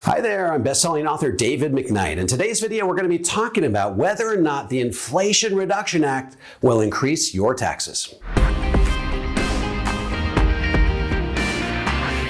Hi there, I'm best-selling author David McKnight. In today's video, we're going to be talking about whether or not the Inflation Reduction Act will increase your taxes.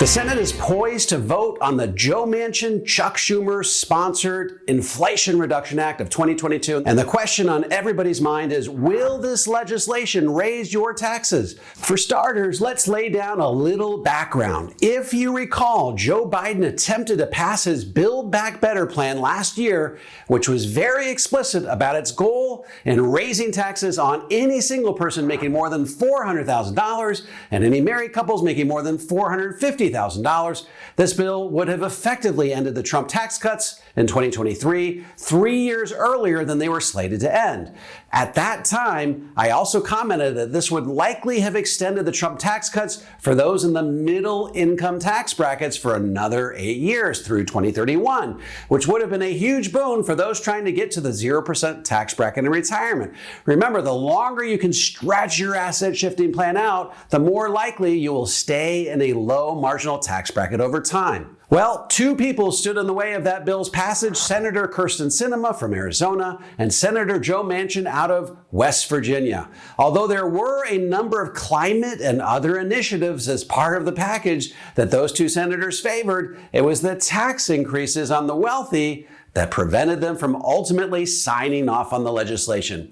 The Senate is poised to vote on the Joe Manchin, Chuck Schumer-sponsored Inflation Reduction Act of 2022. And the question on everybody's mind is, will this legislation raise your taxes? For starters, let's lay down a little background. If you recall, Joe Biden attempted to pass his Build Back Better plan last year, which was very explicit about its goal in raising taxes on any single person making more than $400,000 and any married couples making more than $450,000. This bill would have effectively ended the Trump tax cuts in 2023, 3 years earlier than they were slated to end. At that time, I also commented that this would likely have extended the Trump tax cuts for those in the middle income tax brackets for another 8 years through 2031, which would have been a huge boon for those trying to get to the 0% tax bracket in retirement. Remember, the longer you can stretch your asset shifting plan out, the more likely you will stay in a low marginal tax bracket over time. Well, two people stood in the way of that bill's passage: Senator Kyrsten Sinema from Arizona and Senator Joe Manchin out of West Virginia. Although there were a number of climate and other initiatives as part of the package that those two senators favored, it was the tax increases on the wealthy that prevented them from ultimately signing off on the legislation.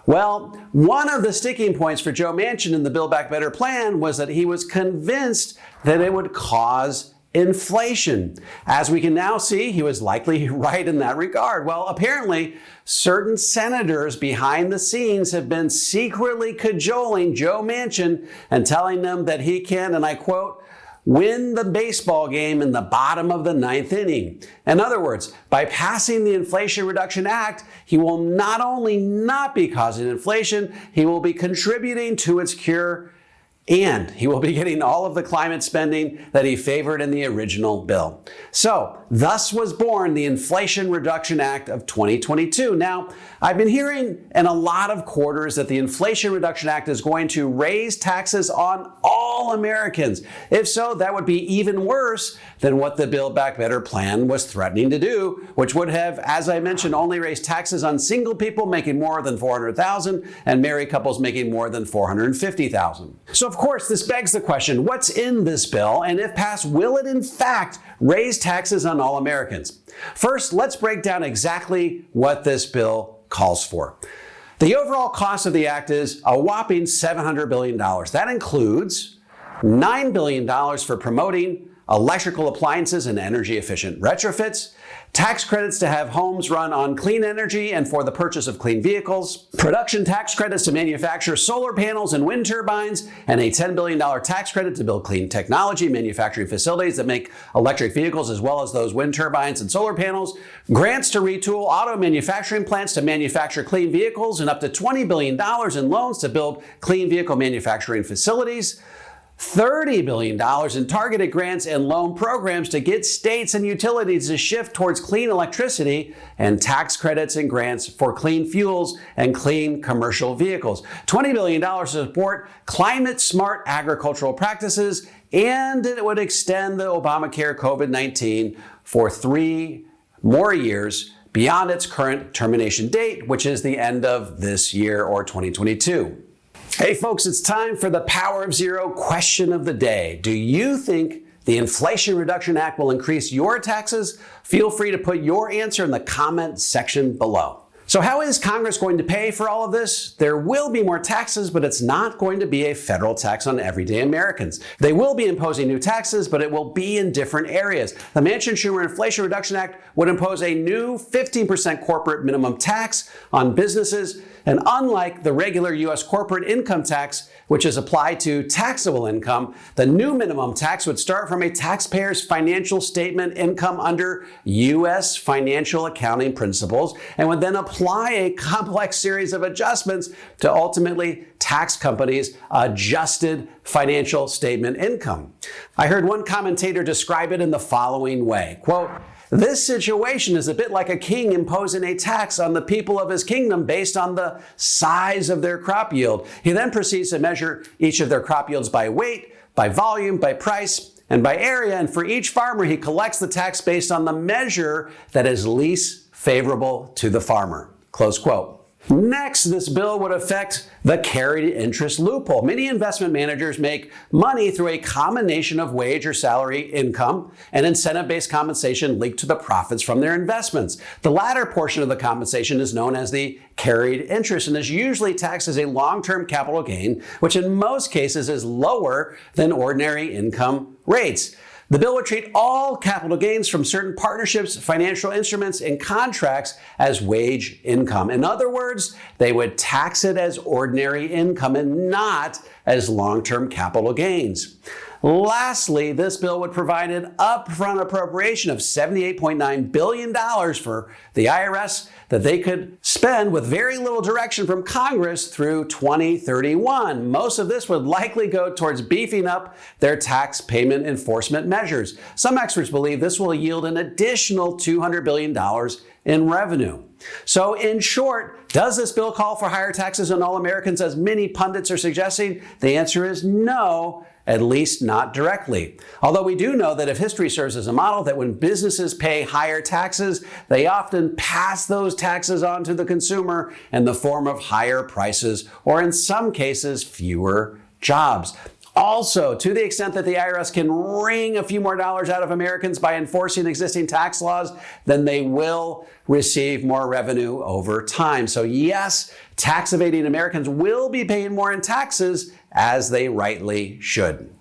Well, one of the sticking points for Joe Manchin in the Build Back Better plan was that he was convinced that it would cause inflation. As we can now see, he was likely right in that regard. Well, apparently, certain senators behind the scenes have been secretly cajoling Joe Manchin and telling them that he can, and I quote, win the baseball game in the bottom of the ninth inning. In other words, by passing the Inflation Reduction Act, he will not only not be causing inflation, he will be contributing to its cure, and he will be getting all of the climate spending that he favored in the original bill. So, thus was born the Inflation Reduction Act of 2022. Now, I've been hearing in a lot of quarters that the Inflation Reduction Act is going to raise taxes on all Americans. If so, that would be even worse than what the Build Back Better plan was threatening to do, which would have, as I mentioned, only raised taxes on single people making more than $400,000 and married couples making more than $450,000. So, of course, this begs the question, what's in this bill? And if passed, will it in fact raise taxes on all Americans? First, let's break down exactly what this bill calls for. The overall cost of the act is a whopping $700 billion. That includes $9 billion for promoting electrical appliances and energy-efficient retrofits, tax credits to have homes run on clean energy and for the purchase of clean vehicles, production tax credits to manufacture solar panels and wind turbines, and a $10 billion tax credit to build clean technology manufacturing facilities that make electric vehicles as well as those wind turbines and solar panels, grants to retool auto manufacturing plants to manufacture clean vehicles, and up to $20 billion in loans to build clean vehicle manufacturing facilities, $30 billion in targeted grants and loan programs to get states and utilities to shift towards clean electricity, and tax credits and grants for clean fuels and clean commercial vehicles. $20 billion to support climate-smart agricultural practices, and it would extend the Obamacare COVID-19 for 3 more years beyond its current termination date, which is the end of this year or 2022. Hey folks, it's time for the Power of Zero question of the day. Do you think the Inflation Reduction Act will increase your taxes? Feel free to put your answer in the comment section below. So how is Congress going to pay for all of this? There will be more taxes, but it's not going to be a federal tax on everyday Americans. They will be imposing new taxes, but it will be in different areas. The Manchin-Schumer Inflation Reduction Act would impose a new 15% corporate minimum tax on businesses, and unlike the regular U.S. corporate income tax, which is applied to taxable income, the new minimum tax would start from a taxpayer's financial statement income under U.S. financial accounting principles and would then apply a complex series of adjustments to ultimately tax companies' adjusted financial statement income. I heard one commentator describe it in the following way, quote, "This situation is a bit like a king imposing a tax on the people of his kingdom based on the size of their crop yield. He then proceeds to measure each of their crop yields by weight, by volume, by price, and by area, and for each farmer, he collects the tax based on the measure that is least favorable to the farmer. Close quote. Next, this bill would affect the carried interest loophole. Many investment managers make money through a combination of wage or salary income and incentive-based compensation linked to the profits from their investments. The latter portion of the compensation is known as the carried interest and is usually taxed as a long-term capital gain, which in most cases is lower than ordinary income rates. The bill would treat all capital gains from certain partnerships, financial instruments, and contracts as wage income. In other words, they would tax it as ordinary income and not as long-term capital gains. Lastly, this bill would provide an upfront appropriation of $78.9 billion for the IRS that they could spend with very little direction from Congress through 2031. Most of this would likely go towards beefing up their tax payment enforcement measures. Some experts believe this will yield an additional $200 billion in revenue. So in short, does this bill call for higher taxes on all Americans, as many pundits are suggesting? The answer is no, at least not directly. Although we do know that if history serves as a model, that when businesses pay higher taxes, they often pass those taxes on to the consumer in the form of higher prices, or in some cases, fewer jobs. Also, to the extent that the IRS can wring a few more dollars out of Americans by enforcing existing tax laws, then they will receive more revenue over time. So yes, tax evading Americans will be paying more in taxes, as they rightly should.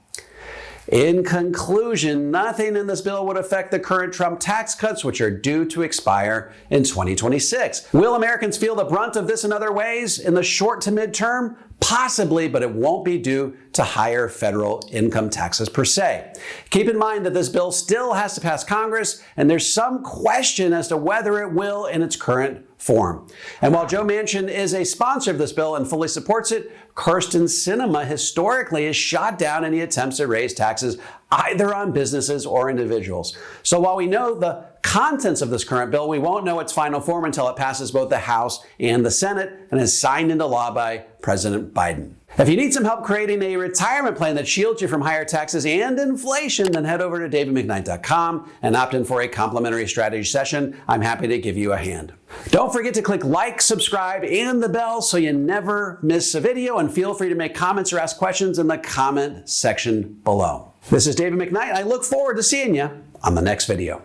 In conclusion, nothing in this bill would affect the current Trump tax cuts, which are due to expire in 2026. Will Americans feel the brunt of this in other ways in the short to mid-term? Possibly, but it won't be due to higher federal income taxes per se. Keep in mind that this bill still has to pass Congress, and there's some question as to whether it will in its current form. And while Joe Manchin is a sponsor of this bill and fully supports it, Kyrsten Sinema historically has shot down any attempts to raise taxes either on businesses or individuals. So while we know the contents of this current bill, we won't know its final form until it passes both the House and the Senate and is signed into law by President Biden. If you need some help creating a retirement plan that shields you from higher taxes and inflation, then head over to davidmcknight.com and opt in for a complimentary strategy session. I'm happy to give you a hand. Don't forget to click like, subscribe, and the bell so you never miss a video, and feel free to make comments or ask questions in the comment section below. This is David McKnight. I look forward to seeing you on the next video.